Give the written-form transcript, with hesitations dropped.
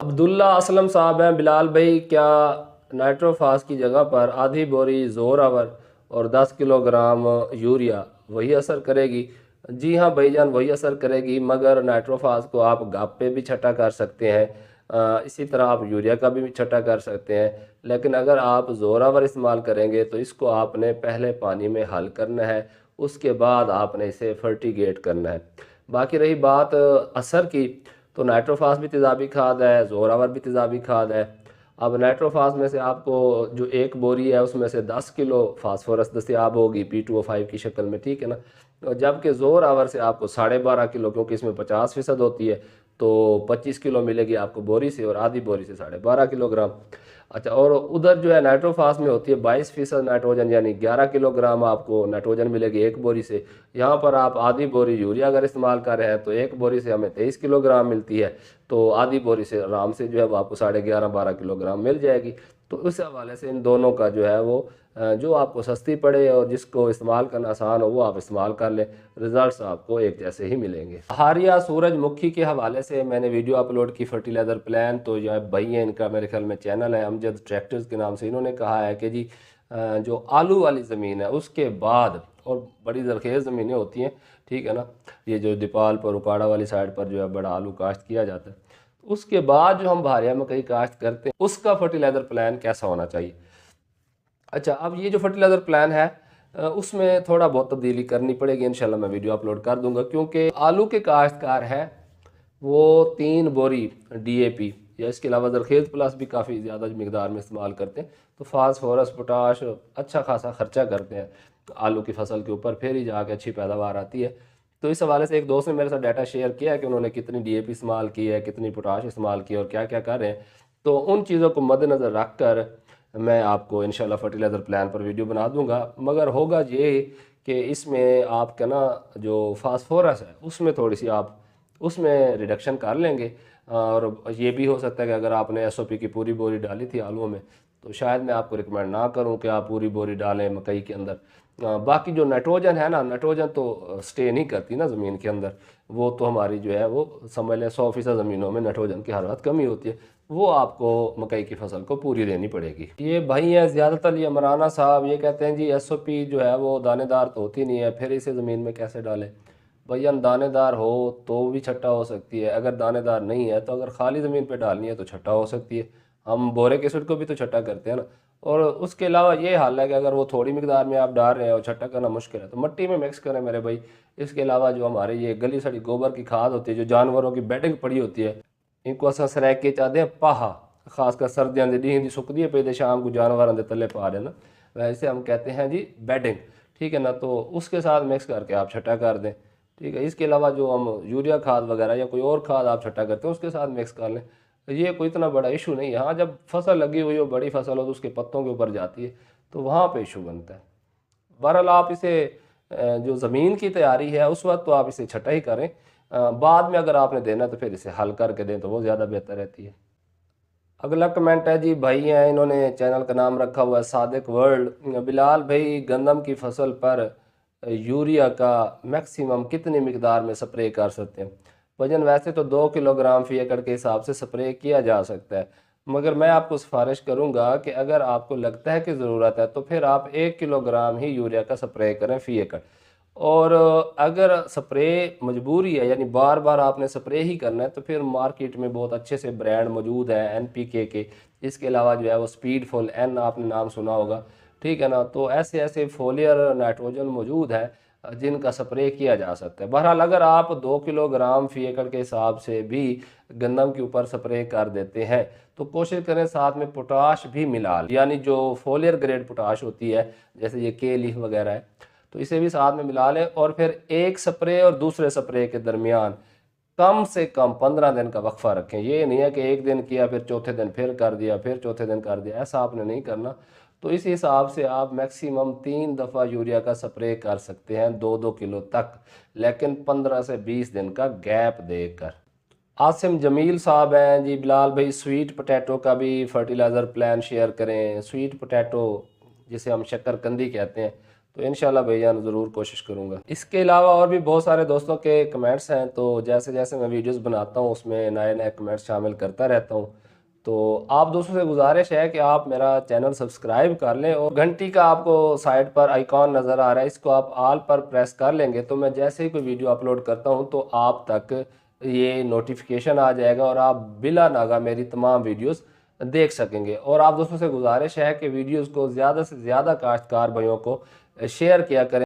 अब्दुल्ला असलम साहब हैं, बिलाल भाई क्या नाइट्रोफास की जगह पर आधी बोरी जोरावर और 10 किलोग्राम यूरिया वही असर करेगी? जी हाँ भाईजान, वही असर करेगी, मगर नाइट्रोफास को आप गाप पे भी छटा कर सकते हैं। इसी तरह आप यूरिया का भी छटा कर सकते हैं। लेकिन अगर आप जोरावर इस्तेमाल करेंगे तो इसको आपने पहले पानी में हल करना है, उसके बाद आपने इसे फर्टिगेट करना है। बाकी रही बात असर की, तो नाइट्रोफास भी तेज़ाबी खाद है, जोरावर भी तेज़ाबी खाद है। अब नाइट्रोफास में से आपको जो एक बोरी है उसमें से 10 किलो फास्फोरस दस्तियाब होगी P2O5 की शक्ल में, ठीक है ना। और जबकि जोरावर से आपको 12.5 किलो, क्योंकि इसमें 50% होती है, तो 25 किलो मिलेगी आपको बोरी से, और आधी बोरी से 12.5 किलोग्राम। अच्छा, और उधर जो है नाइट्रोफास में होती है 22% नाइट्रोजन, यानी 11 किलोग्राम आपको नाइट्रोजन मिलेगी एक बोरी से। यहाँ पर आप आधी बोरी यूरिया अगर इस्तेमाल कर रहे हैं तो एक बोरी से हमें 23 किलोग्राम मिलती है, तो आधी बोरी से आराम से जो है वो आपको 11.5 12 किलोग्राम मिल जाएगी। तो उस हवाले से इन दोनों का जो है वो जो आपको सस्ती पड़े और जिसको इस्तेमाल करना आसान हो वो आप इस्तेमाल कर लें, रिजल्ट्स आपको एक जैसे ही मिलेंगे। हारिया सूरजमुखी के हवाले से मैंने वीडियो अपलोड की फर्टिलाइज़र प्लान, तो यह भाई है, इनका मेरे ख्याल में चैनल है अमजद ट्रैक्टर्स के नाम से। इन्होंने कहा है कि जी जो आलू वाली ज़मीन है उसके बाद, और बड़ी ज़रखेज़ ज़मीनें होती हैं, ठीक है ना, ये जो दीपाल पर उकाड़ा वाली साइड पर जो है बड़ा आलू काश्त किया जाता है, उसके बाद जो हम भारिया मकई काश्त करते हैं उसका फर्टिलाइज़र प्लान कैसा होना चाहिए। अच्छा, अब ये जो फर्टिलाइज़र प्लान है उसमें थोड़ा बहुत तब्दीली करनी पड़ेगी, इंशाल्लाह मैं वीडियो अपलोड कर दूंगा, क्योंकि आलू के काश्तकार हैं वो 3 बोरी DAP या इसके अलावा जरखेज़ प्लस भी काफ़ी ज़्यादा मकदार में इस्तेमाल करते हैं, तो फास्फोरस पोटाश अच्छा खासा खर्चा करते हैं आलू की फसल के ऊपर, फिर ही जाके अच्छी पैदावार आती है। तो इस हवाले से एक दोस्त ने मेरे साथ डाटा शेयर किया है कि उन्होंने कितनी DAP इस्तेमाल की है, कितनी पोटाश इस्तेमाल की है और क्या क्या कर रहे हैं। तो उन चीज़ों को मद्देनज़र रख कर मैं आपको इंशाल्लाह फर्टिलाइज़र प्लान पर वीडियो बना दूंगा। मगर होगा ये कि इसमें आपका ना जो फास्फोरस है उसमें थोड़ी सी आप उसमें रिडक्शन कर लेंगे, और ये भी हो सकता है कि अगर आपने SOP की पूरी बोरी डाली थी आलूओं में, तो शायद मैं आपको रिकमेंड ना करूं कि आप पूरी बोरी डालें मकई के अंदर। बाकी जो नाइट्रोजन है ना, नाइट्रोजन तो स्टे नहीं करती ना ज़मीन के अंदर, वो तो हमारी जो है वो समझ लें 100% ज़मीनों में नाइट्रोजन की हर वक्त कमी होती है, वो आपको मकई की फसल को पूरी देनी पड़ेगी। ये भाई हैं ज़्यादातर ये मराना साहब, ये कहते हैं जी SOP जो है वो दानेदार तो होती नहीं है, फिर इसे ज़मीन में कैसे डालें। भैया दानेदार हो तो भी छट्टा हो सकती है, अगर दानेदार नहीं है तो अगर खाली ज़मीन पे डालनी है तो छट्टा हो सकती है। हम बोरिक एसिड को भी तो छट्टा करते हैं ना। और उसके अलावा ये हाल है कि अगर वो थोड़ी मिकदार में आप डाल रहे हैं और छट्टा करना मुश्किल है तो मट्टी में मिक्स करें मेरे भाई। इसके अलावा जो हमारे ये गली सड़ी गोबर की खाद होती है, जो जानवरों की बेडिंग पड़ी होती है, इनको असा सरैक के चाहते हैं पाहा, खासकर सर्दियों के दी सुकती है पे शाम को जानवरों के तले पा देना, वैसे हम कहते हैं जी बेडिंग, ठीक है ना। तो उसके साथ मिक्स करके आप छट्टा कर दें, ठीक है। इसके अलावा जो हम यूरिया खाद वगैरह या कोई और खाद आप छट्टा करते हैं उसके साथ मिक्स कर लें, ये कोई इतना बड़ा इशू नहीं है। हाँ, जब फसल लगी हुई हो, बड़ी फसल हो, तो उसके पत्तों के ऊपर जाती है तो वहाँ पे इशू बनता है। बहरहाल आप इसे जो ज़मीन की तैयारी है उस वक्त तो आप इसे छटा ही करें, बाद में अगर आपने देना तो फिर इसे हल करके दें तो वो ज़्यादा बेहतर रहती है। अगला कमेंट है जी, भाई हैं, इन्होंने चैनल का नाम रखा हुआ है सादिक वर्ल्ड। बिलाल भाई, गंदम की फसल पर यूरिया का मैक्सिमम कितनी मिकदार में स्प्रे कर सकते हैं? वजन वैसे तो 2 किलोग्राम फी एकड़ के हिसाब से स्प्रे किया जा सकता है, मगर मैं आपको सिफारिश करूंगा कि अगर आपको लगता है कि ज़रूरत है तो फिर आप 1 किलोग्राम ही यूरिया का स्प्रे करें फी एकड़। और अगर स्प्रे मजबूरी है, यानी बार बार आपने स्प्रे ही करना है, तो फिर मार्केट में बहुत अच्छे से ब्रांड मौजूद है NPK के। इसके अलावा जो है वो स्पीड फुल N आपने नाम सुना होगा, ठीक है ना। तो ऐसे ऐसे फोलियर नाइट्रोजन मौजूद है जिनका स्प्रे किया जा सकता है। बहरहाल अगर आप 2 किलोग्राम फी एकड़ के हिसाब से भी गंदम के ऊपर स्प्रे कर देते हैं तो कोशिश करें साथ में पोटाश भी मिला लें, यानी जो फोलियर ग्रेड पोटाश होती है, जैसे ये के लीफ वगैरह है, तो इसे भी साथ में मिला लें। और फिर एक स्प्रे और दूसरे स्प्रे के दरमियान कम से कम 15 दिन का वक्फा रखें। ये नहीं है कि एक दिन किया फिर चौथे दिन फिर कर दिया फिर चौथे दिन कर दिया, ऐसा आपने नहीं करना। तो इस हिसाब से आप मैक्सिमम 3 दफ़ा यूरिया का स्प्रे कर सकते हैं 2-2 किलो तक, लेकिन 15 से 20 दिन का गैप देकर। आसिम जमील साहब हैं जी, बिलाल भाई स्वीट पोटैटो का भी फर्टिलाइज़र प्लान शेयर करें। स्वीट पोटैटो जिसे हम शक्करकंदी कहते हैं, तो इंशाल्लाह भाईजान ज़रूर कोशिश करूँगा। इसके अलावा और भी बहुत सारे दोस्तों के कमेंट्स हैं, तो जैसे जैसे मैं वीडियोस बनाता हूँ उसमें नए नए कमेंट्स शामिल करता रहता हूँ। तो आप दोस्तों से गुजारिश है कि आप मेरा चैनल सब्सक्राइब कर लें और घंटी का आपको साइड पर आइकॉन नज़र आ रहा है, इसको आप ऑल पर प्रेस कर लेंगे तो मैं जैसे ही कोई वीडियो अपलोड करता हूँ तो आप तक ये नोटिफिकेशन आ जाएगा और आप बिला नागा मेरी तमाम वीडियोस देख सकेंगे। और आप दोस्तों से गुजारिश है कि वीडियोस को ज़्यादा से ज़्यादा काश्तकार भाइयों को शेयर किया करें।